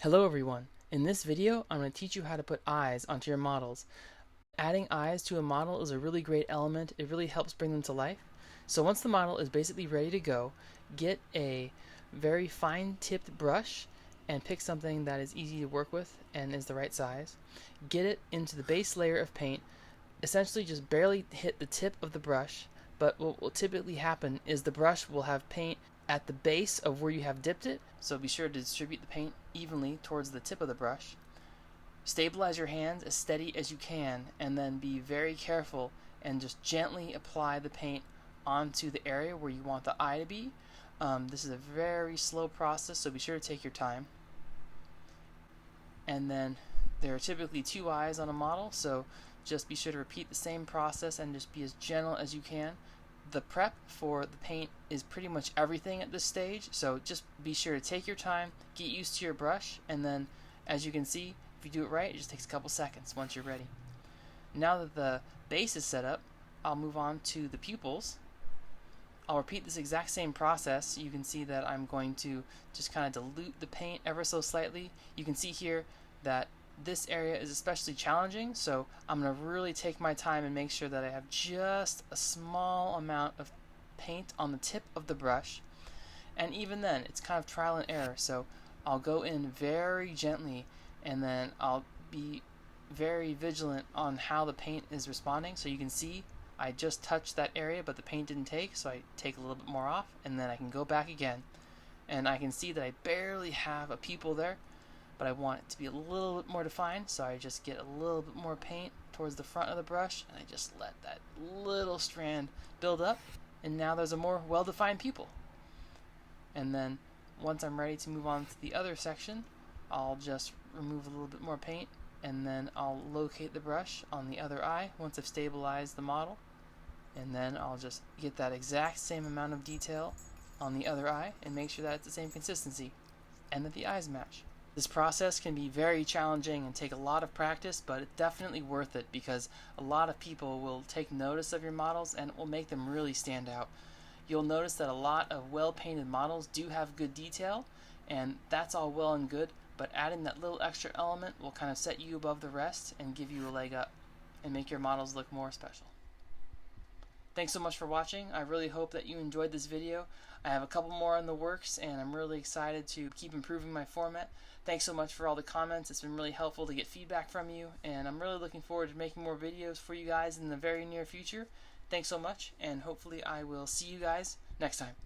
Hello everyone. In this video, I'm going to teach you how to put eyes onto your models. Adding eyes to a model is a really great element. It really helps bring them to life. So once the model is basically ready to go, get a very fine tipped brush and pick something that is easy to work with and is the right size. Get it into the base layer of paint. Essentially just barely hit the tip of the brush, but what will typically happen is the brush will have paint at the base of where you have dipped it, so be sure to distribute the paint evenly towards the tip of the brush. Stabilize your hands as steady as you can, and then be very careful and just gently apply the paint onto the area where you want the eye to be. This is a very slow process, so be sure to take your time. And then there are typically two eyes on a model, so just be sure to repeat the same process and just be as gentle as you can. The prep for the paint is pretty much everything at this stage, so just be sure to take your time, get used to your brush, and then as you can see, if you do it right, it just takes a couple seconds once you're ready. Now that the base is set up, I'll move on to the pupils. I'll repeat this exact same process. You can see that I'm going to just kind of dilute the paint ever so slightly. You can see here that this area is especially challenging, so I'm going to really take my time and make sure that I have just a small amount of paint on the tip of the brush. And even then, it's kind of trial and error, so I'll go in very gently and then I'll be very vigilant on how the paint is responding. So you can see I just touched that area, but the paint didn't take, so I take a little bit more off, and then I can go back again. And I can see that I barely have a pupil there, but I want it to be a little bit more defined, so I just get a little bit more paint towards the front of the brush, and I just let that little strand build up, and now there's a more well-defined pupil. And then once I'm ready to move on to the other section, I'll just remove a little bit more paint, and then I'll locate the brush on the other eye once I've stabilized the model, and then I'll just get that exact same amount of detail on the other eye and make sure that it's the same consistency and that the eyes match. This process can be very challenging and take a lot of practice, but it's definitely worth it because a lot of people will take notice of your models and it will make them really stand out. You'll notice that a lot of well-painted models do have good detail, and that's all well and good, but adding that little extra element will kind of set you above the rest and give you a leg up and make your models look more special. Thanks so much for watching. I really hope that you enjoyed this video. I have a couple more in the works, and I'm really excited to keep improving my format. Thanks so much for all the comments. It's been really helpful to get feedback from you, and I'm really looking forward to making more videos for you guys in the very near future. Thanks so much, and hopefully I will see you guys next time.